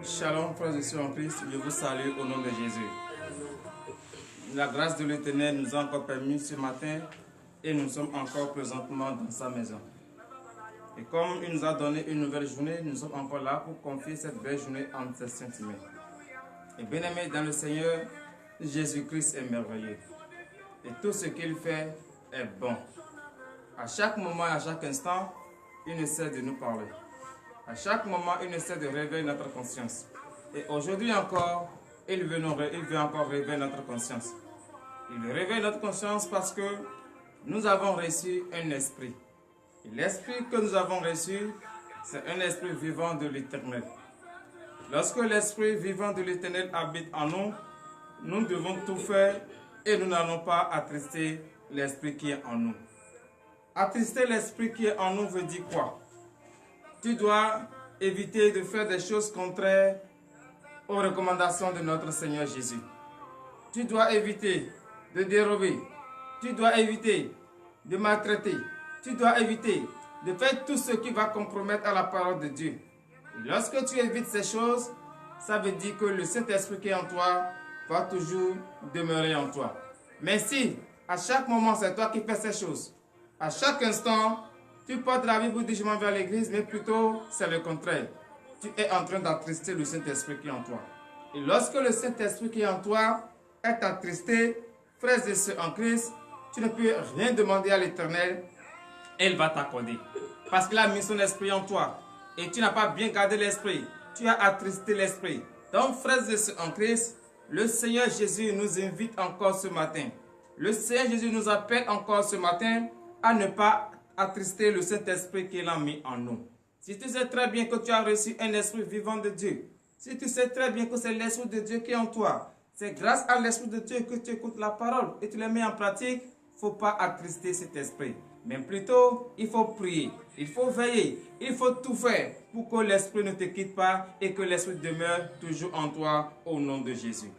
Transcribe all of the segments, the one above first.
Shalom, frères et sœurs en Christ, je vous salue au nom de Jésus. La grâce de l'Éternel nous a encore permis ce matin et nous sommes encore présentement dans sa maison. Et comme il nous a donné une nouvelle journée, nous sommes encore là pour confier cette belle journée entre ses saintes mains. Et bien-aimé dans le Seigneur, Jésus-Christ est merveilleux. Et tout ce qu'il fait est bon. À chaque moment et à chaque instant, il ne cesse de nous parler. À chaque moment, il essaie de réveiller notre conscience. Et aujourd'hui encore, il veut encore réveiller notre conscience. Il réveille notre conscience parce que nous avons reçu un esprit. Et l'esprit que nous avons reçu, c'est un esprit vivant de l'Éternel. Lorsque l'esprit vivant de l'Éternel habite en nous, nous devons tout faire et nous n'allons pas attrister l'esprit qui est en nous. Attrister l'esprit qui est en nous veut dire quoi? Tu dois éviter de faire des choses contraires aux recommandations de notre Seigneur Jésus. Tu dois éviter de dérober. Tu dois éviter de maltraiter. Tu dois éviter de faire tout ce qui va compromettre à la parole de Dieu. Et lorsque tu évites ces choses, ça veut dire que le Saint-Esprit qui est en toi va toujours demeurer en toi. Mais si à chaque moment c'est toi qui fais ces choses, à chaque instant, tu portes la Bible pour dire je m'en vais à l'église, mais plutôt c'est le contraire. Tu es en train d'attrister le Saint-Esprit qui est en toi. Et lorsque le Saint-Esprit qui est en toi est attristé, frères et sœurs en Christ, tu ne peux rien demander à l'Éternel, il va t'accorder. Parce qu'il a mis son esprit en toi. Et tu n'as pas bien gardé l'esprit. Tu as attristé l'esprit. Donc, frères et sœurs en Christ, le Seigneur Jésus nous invite encore ce matin. Le Seigneur Jésus nous appelle encore ce matin à ne pas attrister le Saint-Esprit qu'il a mis en nous. Si tu sais très bien que tu as reçu un esprit vivant de Dieu, si tu sais très bien que c'est l'esprit de Dieu qui est en toi, c'est grâce à l'esprit de Dieu que tu écoutes la parole et tu la mets en pratique, il ne faut pas attrister cet esprit. Mais plutôt, il faut prier, il faut veiller, il faut tout faire pour que l'esprit ne te quitte pas et que l'esprit demeure toujours en toi au nom de Jésus.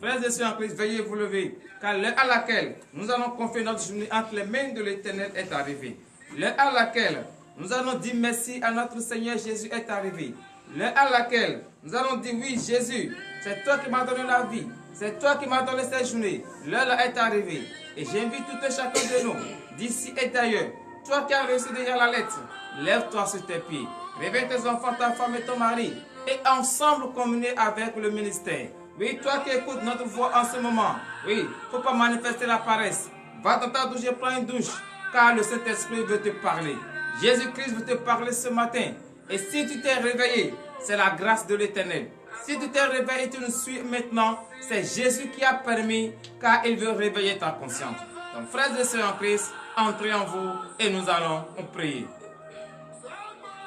Frères et sœurs en Christ, veuillez vous lever, car l'heure à laquelle nous allons confier notre journée entre les mains de l'Éternel est arrivée. L'heure à laquelle nous allons dire merci à notre Seigneur Jésus est arrivée. L'heure à laquelle nous allons dire oui Jésus, c'est toi qui m'as donné la vie, c'est toi qui m'as donné cette journée. L'heure là est arrivée. Et j'invite tout et chacun de nous, d'ici et d'ailleurs, toi qui as reçu déjà la lettre, lève-toi sur tes pieds, réveille tes enfants, ta femme et ton mari, et ensemble communier avec le ministère. Oui, toi qui écoutes notre voix en ce moment, oui, il ne faut pas manifester la paresse. Va dans ta douche et prends une douche, car le Saint-Esprit veut te parler. Jésus-Christ veut te parler ce matin. Et si tu t'es réveillé, c'est la grâce de l'Éternel. Si tu t'es réveillé et tu nous suis maintenant, c'est Jésus qui a permis, car il veut réveiller ta conscience. Donc, frères et sœurs en Christ, entrez en vous et nous allons prier.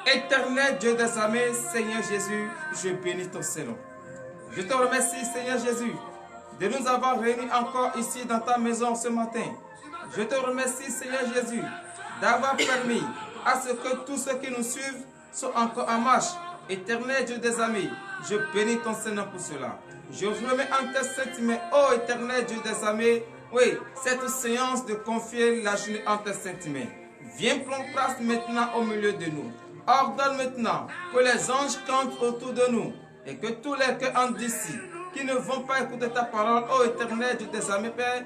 Éternel Dieu des armées, Seigneur Jésus, je bénis ton Seigneur. Je te remercie, Seigneur Jésus, de nous avoir réunis encore ici dans ta maison ce matin. Je te remercie, Seigneur Jésus, d'avoir permis à ce que tous ceux qui nous suivent soient encore en marche. Éternel Dieu des amis, je bénis ton Seigneur pour cela. Je vous remets en tes saintes mains, ô Éternel Dieu des amis, oui, cette séance de confier la journée en tes saintes mains. Viens prendre place maintenant au milieu de nous. Ordonne maintenant que les anges campent autour de nous et que tous les cœurs en d'ici qui ne vont pas écouter ta parole, ô Éternel Dieu des amis, Père,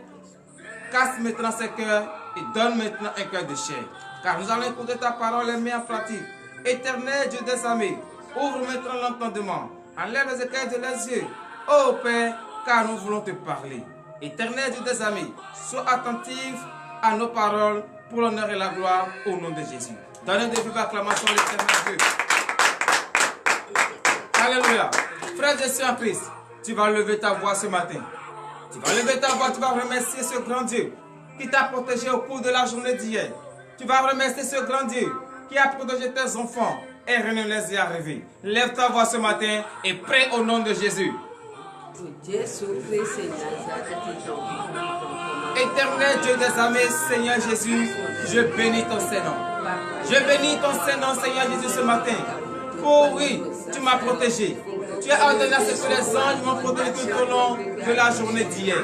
casse maintenant ces cœurs et donne maintenant un cœur de chair. Car nous allons écouter ta parole et mettre en pratique. Éternel Dieu des amis, ouvre maintenant l'entendement, enlève les écailles de les yeux, ô Père, car nous voulons te parler. Éternel Dieu des amis, sois attentif à nos paroles pour l'honneur et la gloire au nom de Jésus. Donnez de vives acclamations à l'Éternel Dieu. Alléluia. Frères et sœurs en Christ, tu vas lever ta voix ce matin. Tu vas lever ta voix, tu vas remercier ce grand Dieu qui t'a protégé au cours de la journée d'hier. Tu vas remercier ce grand Dieu qui a protégé tes enfants et rien ne les y arrivé. Lève ta voix ce matin et prie au nom de Jésus. Éternel Dieu des armées, Seigneur Jésus, je bénis ton Saint-Nom. Je bénis ton Saint-Nom, Seigneur Jésus, ce matin. Oh oui, tu m'as protégé. Tu as ordonné à ce que les anges m'ont protégé tout au long de la journée d'hier.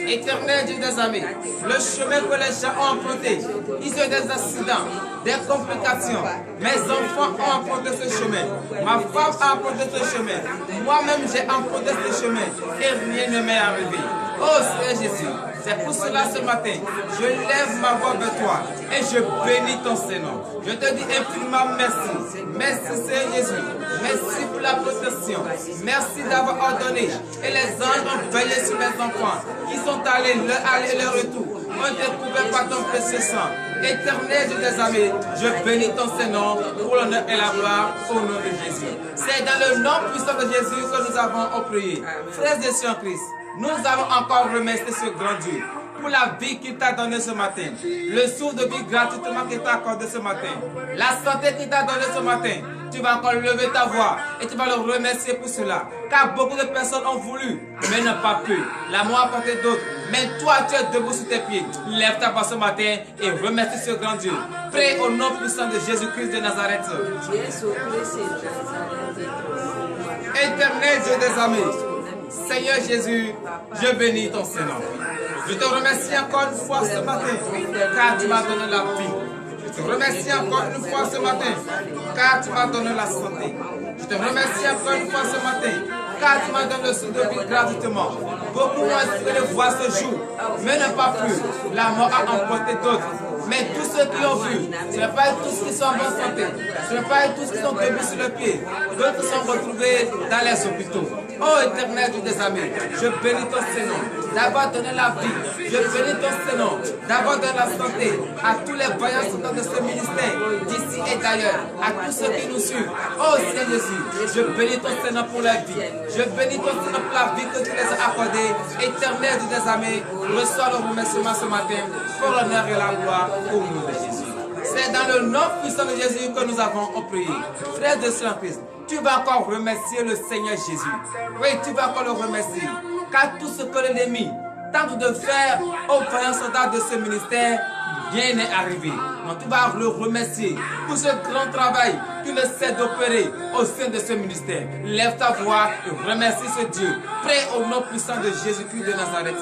Éternel Dieu des armées, le chemin que les gens ont emprunté, ils ont eu des accidents, des complications. Mes enfants ont emprunté ce chemin. Ma femme a emprunté ce chemin. Moi-même, j'ai emprunté ce chemin et rien ne m'est arrivé. Oh Seigneur Jésus, c'est pour cela ce matin, je lève ma voix vers toi et je bénis ton Saint-Nom. Je te dis infiniment merci. Merci Seigneur Jésus. Merci pour la protection. Merci d'avoir ordonné. Et les anges ont veillé sur mes enfants qui sont allés, leur aller et leur retour. Ont été couverts par ton précieux sang. Éternel Dieu des armées, je bénis ton Saint-Nom pour l'honneur et la gloire au nom de Jésus. C'est dans le nom puissant de Jésus que nous avons prié. Frères et sœurs en Christ, nous allons encore remercier ce grand Dieu pour la vie qu'il t'a donnée ce matin, le souffle de vie gratuitement qu'il t'a accordé ce matin, la santé qu'il t'a donnée ce matin. Tu vas encore lever ta voix et tu vas le remercier pour cela. Car beaucoup de personnes ont voulu, mais n'ont pas pu. L'amour a porté d'autres. Mais toi, tu es debout sur tes pieds. Lève ta voix ce matin et remercie ce grand Dieu. Prie au nom puissant de Jésus-Christ de Nazareth. Éternel Dieu des armées, Seigneur Jésus, je bénis ton Saint-Nom. Je te remercie encore une fois ce matin, car tu m'as donné la vie. Je te remercie encore une fois ce matin, car tu m'as donné la santé. Je te remercie encore une fois ce matin, car tu m'as donné le souffle de vie gratuitement. Beaucoup ont espéré voir ce jour, mais n'ont pas pu. La mort a emporté d'autres. Mais tous ceux qui ont vu, ce n'est pas tous qui sont en bonne santé, ce n'est pas tous qui sont debout sur le pied. D'autres sont retrouvés dans les hôpitaux. Oh Éternel Dieu des armées, je bénis ton Saint-Nom d'avoir donné la vie. Je bénis ton Saint-Nom d'avoir donné la santé à tous les voyants soldats de ce ministère, d'ici et d'ailleurs, à tous ceux qui nous suivent. Oh Seigneur Jésus, je bénis ton Saint-Nom pour la vie. Je bénis ton Saint-Nom pour la vie que tu les as accordée. Éternel Dieu des armées, reçois le remerciement ce matin pour l'honneur et la gloire au nom de Jésus. C'est dans le nom puissant de Jésus que nous avons prié. Frères de Saint Christ, tu vas encore remercier le Seigneur Jésus. Oui, tu vas encore le remercier. Car tout ce que l'ennemi tente de faire aux voyants soldats de ce ministère, rien n'est arrivé. Donc tu vas le remercier pour ce grand travail qu'il essaie d'opérer au sein de ce ministère. Lève ta voix et remercie ce Dieu. Prie au nom puissant de Jésus-Christ de Nazareth.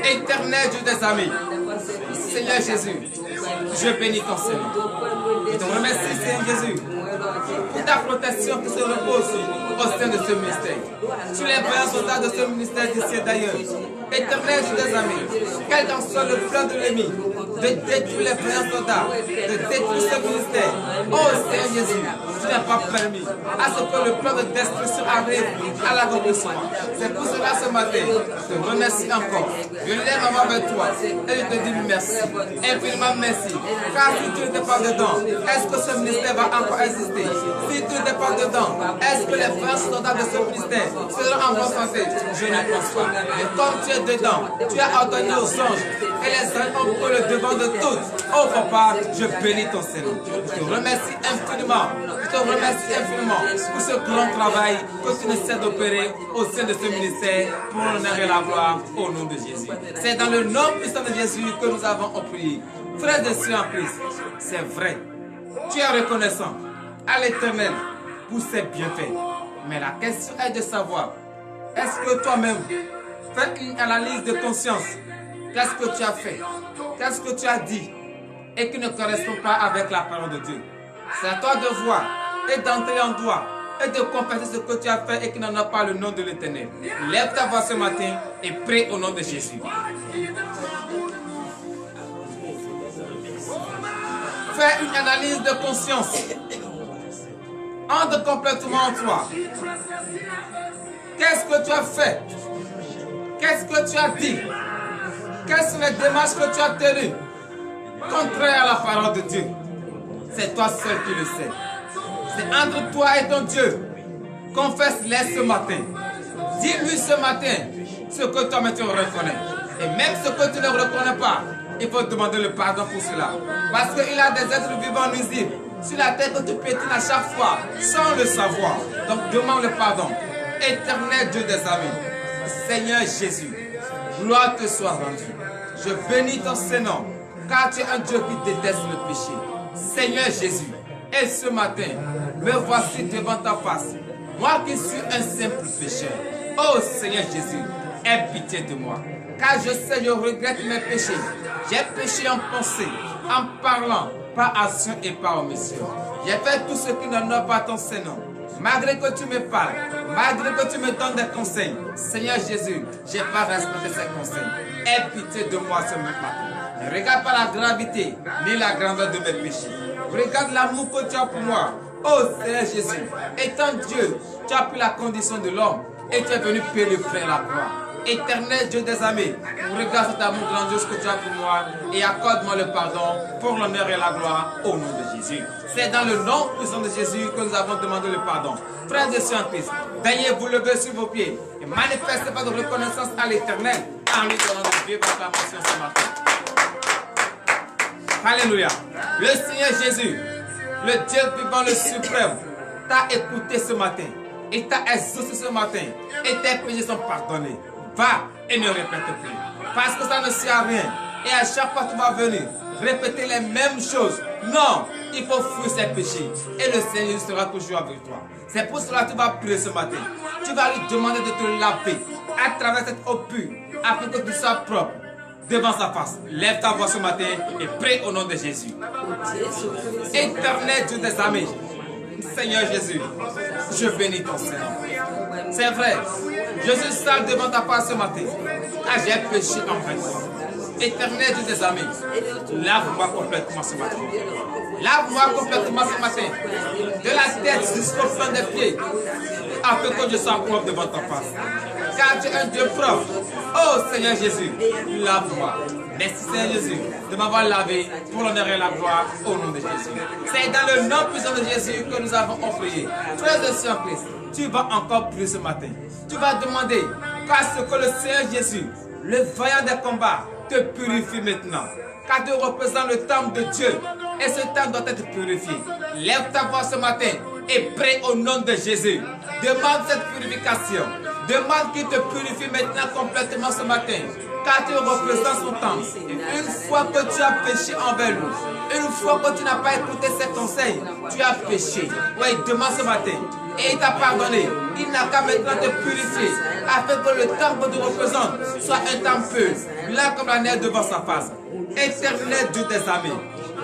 Éternel Dieu des armées, Seigneur Jésus, je bénis ton Seigneur. Je te remercie, Seigneur Jésus, pour ta protection qui se repose au sein de ce ministère. Sur les voyants soldats de ce ministère d'ici et d'ailleurs. Éternel Dieu des armées, quel qu'en soit le plan de l'ennemi, de détruire les voyants soldats, de détruire ce ministère. Oh Seigneur Jésus, tu n'as pas permis à ce que le plan de destruction arrive à l'accomplissement. C'est pour cela ce matin, je te remercie encore. Je lève ma main vers toi et je te dis merci. Infiniment merci. Car si tu n'étais pas dedans, est-ce que ce ministère va encore exister? Si tu n'étais pas dedans, est-ce que les frères soldats de ce ministère seront en bonne santé? Je ne pense pas. Mais comme tu es dedans, tu as ordonné aux anges et les anges ont pris le devant de tout. Oh papa, je bénis ton Seigneur. Je te remercie infiniment. Je te remercie infiniment pour ce grand travail que tu essaies d'opérer au sein de ce ministère pour l'honneur et la gloire au nom de Jésus. C'est dans le nom puissant de Jésus que nous avons prié. Frères et sœurs en Christ, c'est vrai. Tu es reconnaissant à l'Éternel pour ses bienfaits. Mais la question est de savoir, est-ce que toi-même fais une analyse de conscience? Qu'est-ce que tu as fait? Qu'est-ce que tu as dit? Et qui ne correspond pas avec la parole de Dieu. C'est à toi de voir et d'entrer en toi et de confesser ce que tu as fait et qui n'en a pas le nom de l'Éternel. Lève ta voix ce matin et prie au nom de Jésus. Fais une analyse de conscience. Entre complètement en toi. Qu'est-ce que tu as fait? Qu'est-ce que tu as dit? Quelles sont les démarches que tu as tenues contraires à la parole de Dieu? C'est toi seul qui le sais. C'est entre toi et ton Dieu. Confesse-les ce matin. Dis-lui ce matin ce que toi-même tu reconnais. Et même ce que tu ne reconnais pas, il faut demander le pardon pour cela. Parce qu'il a des êtres vivants nuisibles sur la terre que tu pétines à chaque fois sans le savoir. Donc demande le pardon. Éternel Dieu des armées, Seigneur Jésus, gloire te soit rendue. Je bénis ton Saint-Nom, car tu es un Dieu qui déteste le péché. Seigneur Jésus, et ce matin, me voici devant ta face, moi qui suis un simple pécheur. Oh Seigneur Jésus, aie pitié de moi, car je sais, je regrette mes péchés. J'ai péché en pensée, en parlant, par action et par omission. J'ai fait tout ce qui n'honore pas ton Saint-Nom. Malgré que tu me parles, malgré que tu me donnes des conseils, Seigneur Jésus, je n'ai pas respecté ces conseils. Aie pitié de moi ce matin. Ne regarde pas la gravité ni la grandeur de mes péchés. Regarde l'amour que tu as pour moi. Oh Seigneur Jésus, étant Dieu, tu as pris la condition de l'homme et tu es venu payer le prix à la croix. Éternel Dieu des armées, regarde cet amour grandiose que tu as pour moi et accorde-moi le pardon pour l'honneur et la gloire au nom de Jésus. C'est dans le nom puissant de Jésus que nous avons demandé le pardon. Frères et sœurs en Christ, veuillez vous lever sur vos pieds et manifestez votre reconnaissance à l'Éternel en lui donnant de vives acclamations ce matin. Alléluia. Le Seigneur Jésus, le Dieu vivant, le suprême, t'a écouté ce matin. Il t'a exaucé ce matin et tes péchés sont pardonnés. Va et ne répète plus. Parce que ça ne sert à rien. Et à chaque fois que tu vas venir répéter les mêmes choses. Non, il faut fuir ses péchés. Et le Seigneur sera toujours avec toi. C'est pour cela que tu vas prier ce matin. Tu vas lui demander de te laver à travers cette eau pure, afin que tu sois propre devant sa face. Lève ta voix ce matin et prie au nom de Jésus. Éternel Dieu des armées, Seigneur Jésus, je bénis ton Seigneur. C'est vrai, je suis sale devant ta face ce matin, car j'ai péché envers toi. Éternel Dieu des armées, lave-moi complètement ce matin. Lave-moi complètement ce matin, de la tête jusqu'au fond des pieds, afin que je sois propre devant ta face. Car tu es un Dieu propre. Oh Seigneur Jésus, lave-moi. Merci Seigneur Jésus de m'avoir lavé pour l'honneur et la gloire au nom de Jésus. C'est dans le nom puissant de Jésus que nous avons prié. Frères et sœurs en Christ, tu vas encore prier ce matin. Tu vas demander qu'à ce que le Seigneur Jésus, le vaillant des combats, te purifie maintenant. Car tu représentes le temple de Dieu et ce temple doit être purifié. Lève ta voix ce matin et prie au nom de Jésus. Demande cette purification. Demande qu'il te purifie maintenant complètement ce matin. Car tu représentes son temple. Une fois que tu as péché envers lui, une fois que tu n'as pas écouté ses conseils, tu as péché. Oui, demande ce matin. Et il t'a pardonné. Il n'a qu'à maintenant te purifier afin que le temple que tu représentes soit un temple pur, là comme la neige devant sa face. Éternel Dieu des armées,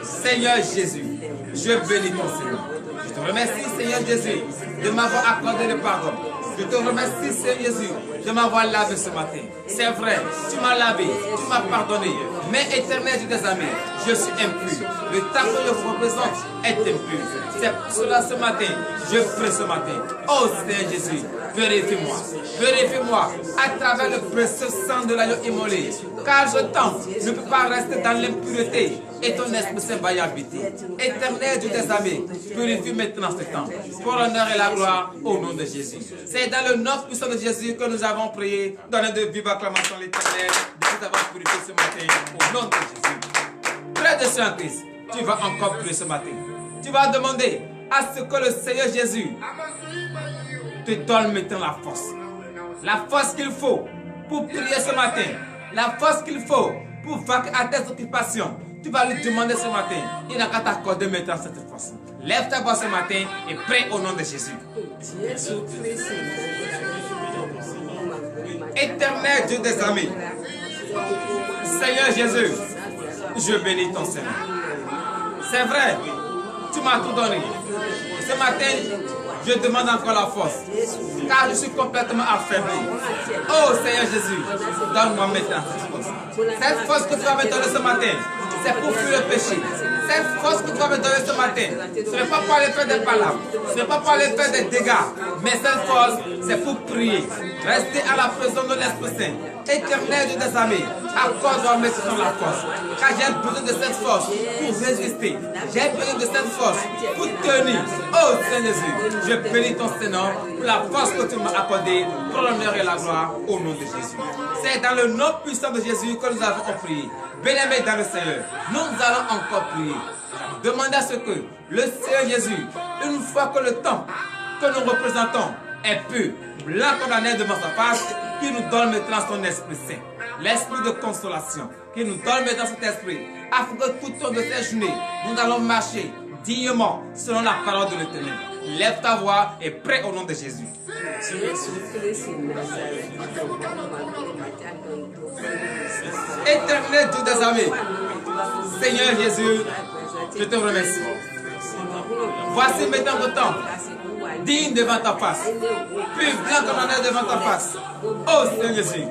Seigneur Jésus, je bénis ton Seigneur. Je te remercie, Seigneur Jésus, de m'avoir accordé le pardon. Je te remercie, Seigneur Jésus, de m'avoir lavé ce matin. C'est vrai, tu m'as lavé, tu m'as pardonné. Mais éternel Dieu des armées, je suis impur. Le temps que je vous représente est impur. C'est pour cela ce matin, je prie ce matin. Oh Seigneur Jésus, vérifie-moi. Vérifie-moi à travers le précieux sang de l'agneau immolé. Car je tente, je ne peux pas rester dans l'impureté. Et ton Esprit Saint va y habiter. Éternel Dieu des armées, purifie maintenant ce temps. Pour l'honneur et la gloire au nom de Jésus. C'est dans le nom puissant de Jésus que nous avons prié. Donnez de vives acclamations à l'Éternel de nous avoir purifié ce matin au nom de Jésus. Frère de Saint-Christ, tu vas encore prier ce matin. Tu vas demander à ce que le Seigneur Jésus te donne maintenant la force. La force qu'il faut pour prier ce matin. La force qu'il faut pour vaincre à tes occupations. Tu vas lui demander ce matin. Il n'a qu'à t'accorder maintenant cette force. Lève ta voix ce matin et prie au nom de Jésus. Éternel Dieu des armées, Seigneur Jésus, je bénis ton Seigneur. C'est vrai, tu m'as tout donné. Ce matin, je demande encore la force, car je suis complètement affaibli. Oh Seigneur Jésus, donne-moi maintenant cette force. Cette force que tu vas me donner ce matin, c'est pour fuir le péché. Cette force que tu vas me donner ce matin, ce n'est pas pour aller faire des palabres, ce n'est pas pour aller faire des dégâts, mais cette force, c'est pour prier. Rester à la présence de l'Esprit Saint. Éternel Dieu des armées, accorde-moi maintenant la force. Car j'ai besoin de cette force pour résister. J'ai besoin de cette force pour tenir. Oh Seigneur Jésus, je bénis ton Seigneur pour la force que tu m'as accordée pour l'honneur et la gloire au nom de Jésus. C'est dans le nom puissant de Jésus que nous avons prié. Bien-aimés dans le Seigneur, nous allons encore prier. Demandez à ce que le Seigneur Jésus, une fois que le temps que nous représentons est pur, blanc comme la neige devant sa face, qui nous donne maintenant son Esprit Saint. L'esprit de consolation, qui nous donne maintenant cet esprit, afin que tout au long de ces journées, nous allons marcher dignement selon la parole de l'Éternel. Lève ta voix et prie au nom de Jésus. Éternel Dieu des armées, Seigneur Jésus, je te remercie. Voici maintenant le temps, digne devant ta face, plus blanc comme la neige devant ta face. Oh Seigneur Jésus,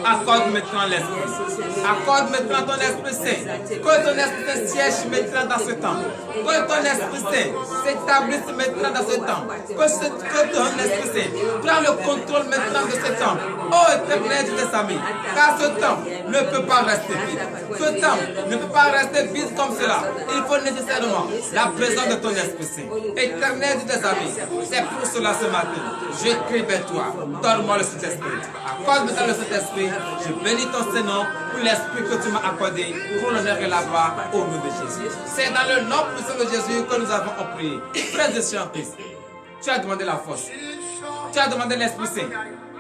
accorde maintenant l'Esprit. Accorde maintenant ton Esprit Saint. Que ton Esprit Saint siège maintenant dans ce temps. Que ton Esprit Saint s'établisse maintenant dans ce temps. Que ton Esprit Saint prend le contrôle maintenant de ce temps. Oh Éternel Dieu des amis, car ce temps ne peut pas rester vide. Ce temps ne peut pas rester vide comme cela. Il faut nécessairement la présence de ton Esprit Saint. Éternel Dieu des amis, c'est pour cela ce matin, je crie vers toi. Donne-moi le Saint-Esprit. Accorde-moi le Saint-Esprit. Je bénis ton Saint-Nom pour l'Esprit que tu m'as accordé, pour l'honneur et la gloire au nom de Jésus. C'est dans le nom puissant de Jésus que nous avons prié. Frères et sœurs en Christ, tu as demandé la force. Tu as demandé l'Esprit Saint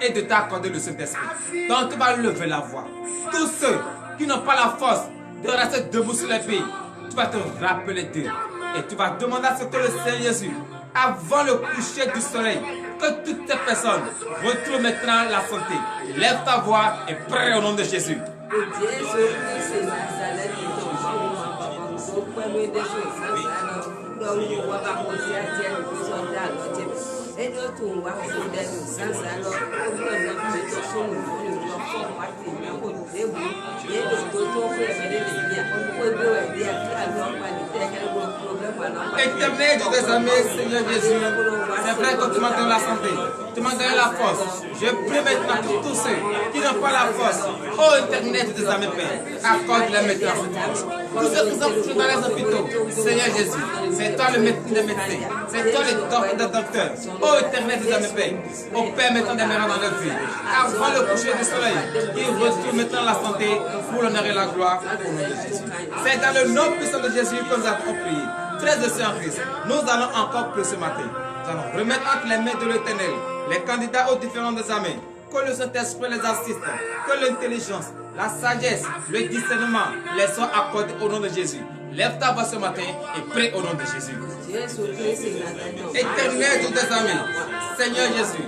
et de t'accorder le Saint-Esprit. Donc tu vas lever la voix. Tous ceux qui n'ont pas la force de rester debout sur les pieds, tu vas te rappeler d'eux. Et tu vas demander à ce que le Seigneur Jésus, avant le coucher du soleil, que toutes ces personnes retrouvent maintenant la santé. Lève ta voix et prie au nom de Jésus. Éternel Dieu des armées, Seigneur Jésus, c'est vrai que tu m'as donné la santé, tu m'as donné la force. Je prie maintenant pour tous ceux qui n'ont pas la force. Oh Éternel Dieu des armées, Père, accorde-les maintenant cette force. Tous ceux qui sont couchés dans les hôpitaux, Seigneur Jésus, c'est toi le médecin des médecins, c'est toi le docteur. Oh Éternel Dieu des armées, Père, opère maintenant des miracles dans leur vie. Avant le coucher du soleil, ils retrouvent maintenant la santé pour l'honneur et la gloire au nom de Jésus. C'est dans le nom puissant de Jésus que nous avons prié. Frères et sœurs en Christ, nous allons encore prier ce matin. Nous allons remettre entre les mains de l'Éternel les candidats aux différents examens. Que le Saint-Esprit les assiste, que l'intelligence, la sagesse, le discernement les soient accordés au nom de Jésus. Lève ta voix ce matin et prie au nom de Jésus. Éternel Dieu des armées, Seigneur Jésus,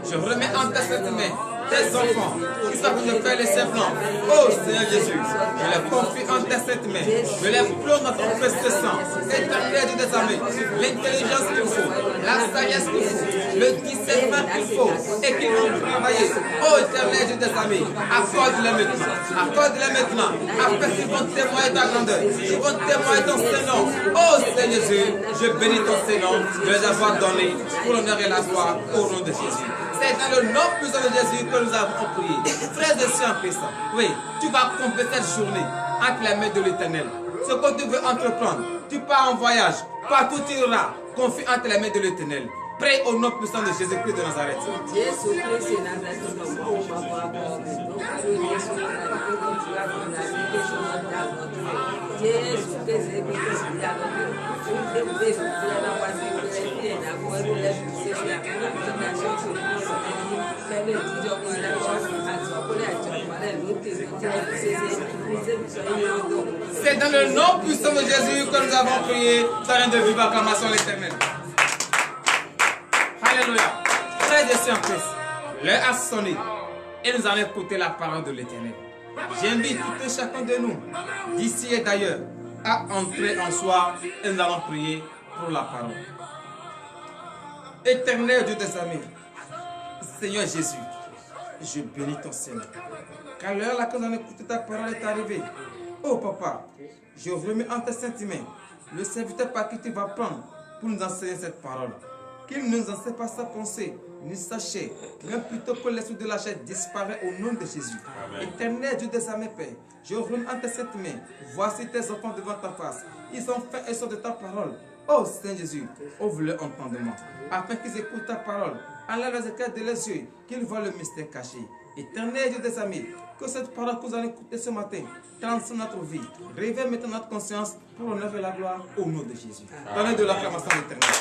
je remets entre tes mains tes enfants qui sont pour faire les serpents. Oh Seigneur Jésus, je les confie entre tes mains. Je les plonge dans ton précieux sang. Éternel Dieu des armées, l'intelligence qu'il faut, la sagesse qu'il faut, le discernement qu'il faut et qu'ils vont travailler. Oh Éternel Dieu des armées, accorde-les maintenant. Accorde-les maintenant. Afin qu'ils vont témoigner ta grandeur. Ils vont témoigner ton Saint-Nom. Oh Seigneur Jésus, je bénis ton Saint-Nom de les avoir donnés pour l'honneur et la gloire au nom de Jésus. C'est dans le nom puissant de Jésus que nous avons prié. Frères et sœurs en Christ, oui, tu vas accomplir cette journée entre les mains de l'Éternel. Ce que tu veux entreprendre, tu pars en voyage, partout tu iras, confie entre les mains de l'Éternel. Prie au nom puissant de Jésus-Christ de Nazareth. C'est dans le nom puissant de Jésus que nous avons prié, dans de vive acclamation à l'Éternel. Alléluia. Frères et sœurs en Christ, l'heure a sonné et nous allons écouter la parole de l'Éternel. J'invite tout et chacun de nous, d'ici et d'ailleurs, à entrer en soi et nous allons prier pour la parole. Éternel Dieu des armées, Seigneur Jésus, je bénis ton Seigneur. Car l'heure à laquelle nous allons écouter ta parole est arrivée. Oh papa, je remets en tes saintes mains le serviteur par qui tu vas prendre pour nous enseigner cette parole. Qu'il ne nous enseigne pas sa pensée, ni sa chair, mais plutôt que l'esprit de la chair disparaît au nom de Jésus. Éternel Dieu des armées, Père, je remets en tes saintes mains. Voici tes enfants devant ta face. Ils ont faim et soif de ta parole. Oh Seigneur Jésus, ouvre leur entendement, afin qu'ils écoutent ta parole. Enlève les écailles de les yeux, qu'ils voient le mystère caché. Éternel Dieu des armées, que cette parole que nous allons écouter ce matin transforme notre vie. Réveille maintenant notre conscience pour l'honneur et la gloire au nom de Jésus. Donnez de l'acclamation éternelle.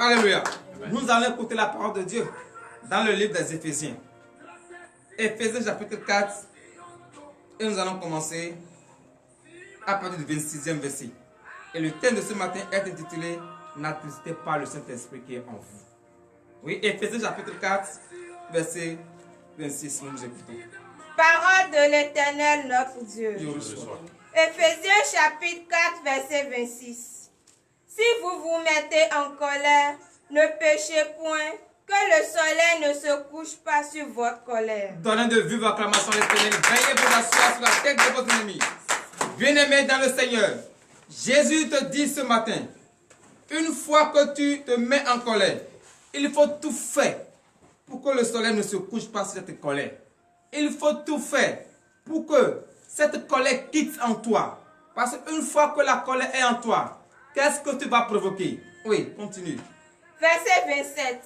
Alléluia. Nous allons écouter la parole de Dieu dans le livre des Éphésiens. Éphésiens chapitre 4. Et nous allons commencer à partir du 26e verset. Et le thème de ce matin est intitulé « N'attristez pas le Saint-Esprit qui est en vous ». Oui, Éphésiens chapitre 4, verset 26, nous nous écoutons. Parole de l'Éternel notre Dieu. Éphésiens chapitre 4, verset 26. Si vous vous mettez en colère, ne péchez point, que le soleil ne se couche pas sur votre colère. Donnez de vive acclamation à l'Éternel, veillez vous asseoir sur la tête de votre ennemi. Bien-aimé dans le Seigneur, Jésus te dit ce matin, une fois que tu te mets en colère, il faut tout faire pour que le soleil ne se couche pas sur cette colère. Il faut tout faire pour que cette colère quitte en toi. Parce qu'une fois que la colère est en toi, qu'est-ce que tu vas provoquer? Oui, continue. Verset 27.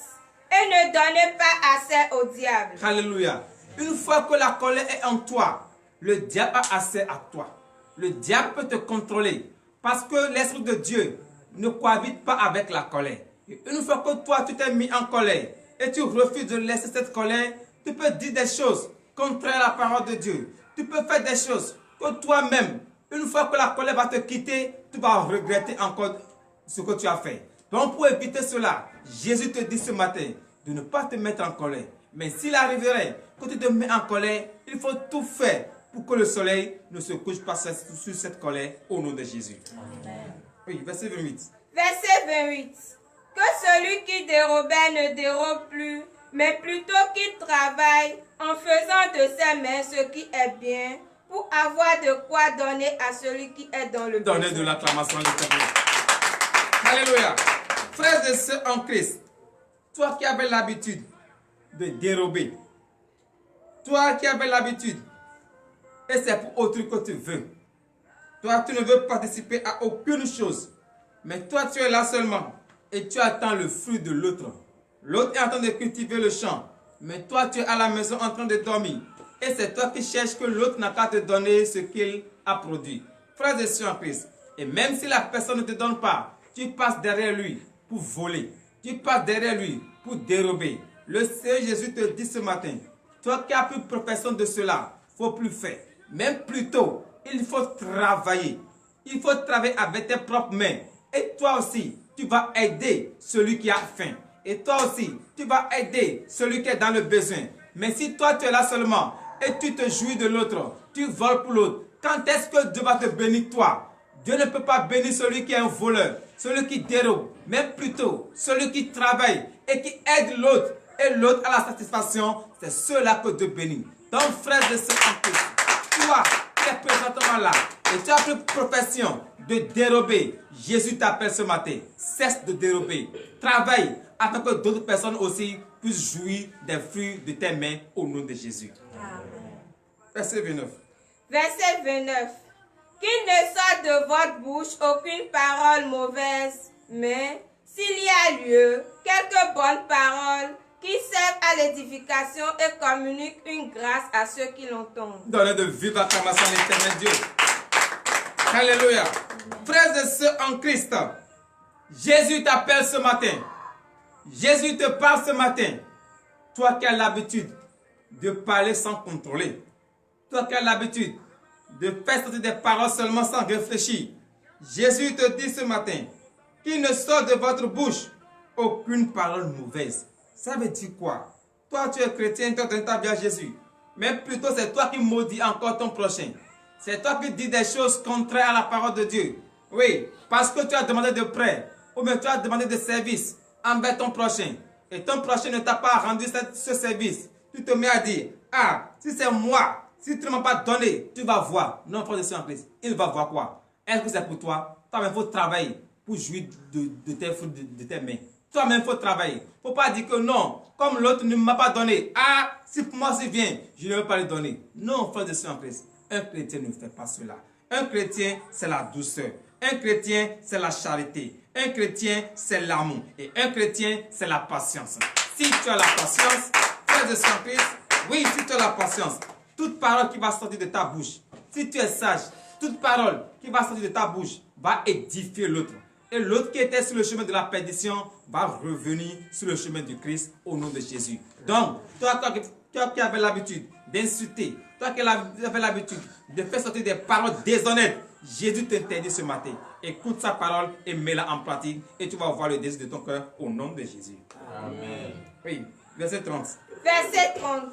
Et ne donnez pas accès au diable. Alléluia. Une fois que la colère est en toi, le diable a accès à toi. Le diable peut te contrôler. Parce que l'Esprit de Dieu ne cohabite pas avec la colère. Et une fois que toi, tu t'es mis en colère et tu refuses de laisser cette colère, tu peux dire des choses contraires à la parole de Dieu. Tu peux faire des choses que toi-même, une fois que la colère va te quitter, tu vas regretter encore ce que tu as fait. Donc pour éviter cela, Jésus te dit ce matin de ne pas te mettre en colère. Mais s'il arriverait que tu te mets en colère, il faut tout faire pour que le soleil ne se couche pas sur cette colère au nom de Jésus. Amen. Oui, verset 28. Verset 28. Que celui qui dérobait ne dérobe plus, mais plutôt qu'il travaille en faisant de ses mains ce qui est bien, pour avoir de quoi donner à celui qui est dans le besoin. Donnez de l'acclamation à l'Éternel. Alléluia. Frères et sœurs en Christ, toi qui avais l'habitude de dérober, toi qui avais l'habitude, et c'est pour autrui que tu veux, toi tu ne veux participer à aucune chose, mais toi tu es là seulement et tu attends le fruit de l'autre. L'autre est en train de cultiver le champ, mais toi tu es à la maison en train de dormir. Et c'est toi qui cherches que l'autre n'a qu'à te donner ce qu'il a produit. Frères et sœurs en Christ, et même si la personne ne te donne pas, tu passes derrière lui pour voler. Tu passes derrière lui pour dérober. Le Seigneur Jésus te dit ce matin, toi qui as plus profession de cela, il ne faut plus faire. Même plutôt, il faut travailler. Il faut travailler avec tes propres mains. Et toi aussi, tu vas aider celui qui a faim. Et toi aussi, tu vas aider celui qui est dans le besoin. Mais si toi, tu es là seulement et tu te jouis de l'autre, tu voles pour l'autre, quand est-ce que Dieu va te bénir toi? Dieu ne peut pas bénir celui qui est un voleur, celui qui dérobe, mais plutôt celui qui travaille et qui aide l'autre. Et l'autre à la satisfaction, c'est ceux-là que Dieu bénit. Donc, frères et sœurs en Christ, toi qui es présentement là et tu as pris profession de dérober, Jésus t'appelle ce matin. Cesse de dérober. Travaille afin que d'autres personnes aussi puissent jouir des fruits de tes mains au nom de Jésus. Amen. Verset 29. Verset 29. Qu'il ne sorte de votre bouche aucune parole mauvaise, mais s'il y a lieu, quelques bonnes paroles qui servent à l'édification et communiquent une grâce à ceux qui l'entendent. Donnez de vive acclamation à l'Éternel Dieu. Alléluia. Frères et sœurs en Christ, Jésus t'appelle ce matin. Jésus te parle ce matin. Toi qui as l'habitude de parler sans contrôler. Toi qui as l'habitude de faire sortir des paroles seulement sans réfléchir. Jésus te dit ce matin qu'il ne sort de votre bouche aucune parole mauvaise. Ça veut dire quoi? Toi tu es chrétien, toi tu donnes ta vie à Jésus. Mais plutôt c'est toi qui maudis encore ton prochain. C'est toi qui dis des choses contraires à la parole de Dieu. Oui, parce que tu as demandé de prêt ou bien tu as demandé de service envers ton prochain. Et ton prochain ne t'a pas rendu ce service. Tu te mets à dire, ah, si c'est moi, si tu ne m'as pas donné, tu vas voir. Non, frère de Saint Christ, il va voir quoi? Est-ce que c'est pour toi? Toi-même, il faut travailler pour jouir de tes fruits, de tes mains. Toi-même, il faut travailler. Il ne faut pas dire que non, comme l'autre ne m'a pas donné. Ah, si pour moi c'est bien, je ne vais pas le donner. Non, frère de Saint Christ, un chrétien ne fait pas cela. Un chrétien, c'est la douceur. Un chrétien, c'est la charité. Un chrétien, c'est l'amour. Et un chrétien, c'est la patience. Si tu as la patience, frère de Saint Christ, oui, si tu as la patience, toute parole qui va sortir de ta bouche, si tu es sage, toute parole qui va sortir de ta bouche va édifier l'autre. Et l'autre qui était sur le chemin de la perdition va revenir sur le chemin du Christ au nom de Jésus. Donc, toi qui avais l'habitude d'insulter, toi qui avais l'habitude de faire sortir des paroles déshonnêtes, Jésus t'interdit ce matin. Écoute sa parole et mets-la en pratique et tu vas voir le désir de ton cœur au nom de Jésus. Amen. Oui, verset 30. Verset 30.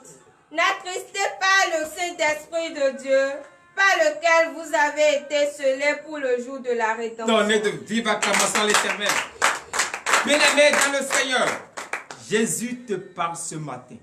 N'attristez pas le Saint-Esprit de Dieu, par lequel vous avez été scellés pour le jour de la rédemption. Donnez de vive acclamation à l'Éternel. Bien-aimé dans le Seigneur, Jésus te parle ce matin.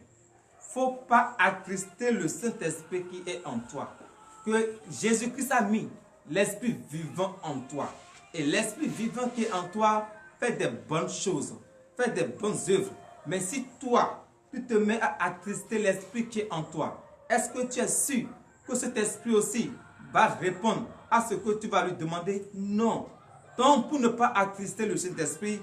Faut pas attrister le Saint-Esprit qui est en toi. Que Jésus-Christ a mis l'Esprit vivant en toi. Et l'Esprit vivant qui est en toi fait des bonnes choses, fait des bonnes œuvres. Mais si toi, tu te mets à attrister l'Esprit qui est en toi, est-ce que tu es sûr que cet Esprit aussi va répondre à ce que tu vas lui demander? Non. Donc, pour ne pas attrister le Saint-Esprit,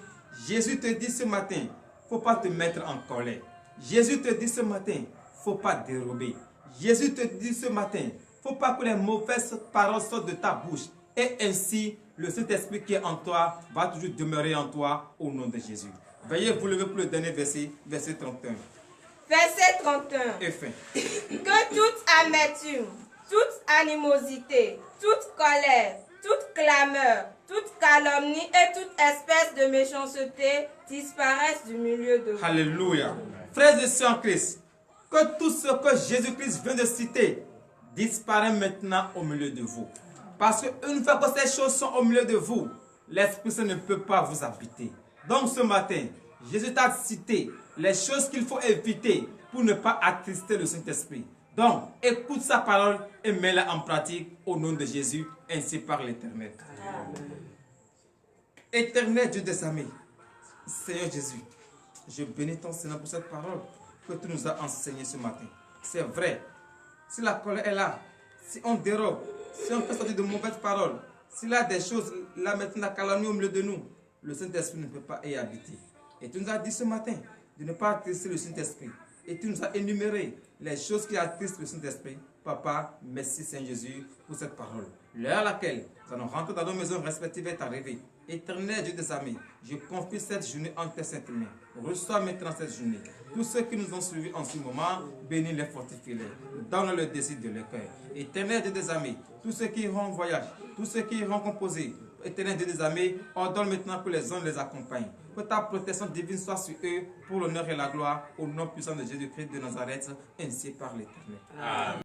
Jésus te dit ce matin, il ne faut pas te mettre en colère. Jésus te dit ce matin, il ne faut pas dérober. Jésus te dit ce matin, il ne faut pas que les mauvaises paroles sortent de ta bouche. Et ainsi, le Saint-Esprit qui est en toi va toujours demeurer en toi au nom de Jésus. Veuillez vous lever pour le dernier verset, verset 31. Verset 31. Et fin. Que toute amertume, toute animosité, toute colère, toute clameur, toute calomnie et toute espèce de méchanceté disparaissent du milieu de vous. Alléluia. Frères et sœurs en Christ, que tout ce que Jésus-Christ vient de citer disparaît maintenant au milieu de vous. Parce qu'une fois que ces choses sont au milieu de vous, l'Esprit Saint ne peut pas vous habiter. Donc ce matin, Jésus t'a cité les choses qu'il faut éviter pour ne pas attrister le Saint-Esprit. Donc, écoute sa parole et mets-la en pratique au nom de Jésus, ainsi par l'Éternel. Éternel Dieu des armées, Seigneur Jésus, je bénis ton Seigneur pour cette parole que tu nous as enseignée ce matin. C'est vrai, si la colère est là, si on dérobe, si on fait sortir de mauvaises paroles, s'il y a des choses, là maintenant, la calomnie au milieu de nous, le Saint-Esprit ne peut pas y habiter. Et tu nous as dit ce matin de ne pas attrister le Saint-Esprit. Et tu nous as énuméré les choses qui attristent le Saint-Esprit. Papa, merci Saint Jésus pour cette parole. L'heure à laquelle nous allons rentrer dans nos maisons respectives est arrivée. Éternel Dieu des armées, je confie cette journée en tes saintes mains. Reçois maintenant cette journée. Tous ceux qui nous ont suivis en ce moment, bénis-les, fortifie-les. Donne le désir de leur cœur. Éternel Dieu des armées, tous ceux qui iront en voyage, tous ceux qui iront composer, Éternel Dieu des armées, ordonne maintenant que les anges les accompagnent. Que ta protection divine soit sur eux pour l'honneur et la gloire, au nom puissant de Jésus-Christ de Nazareth, ainsi par l'Éternel. Amen.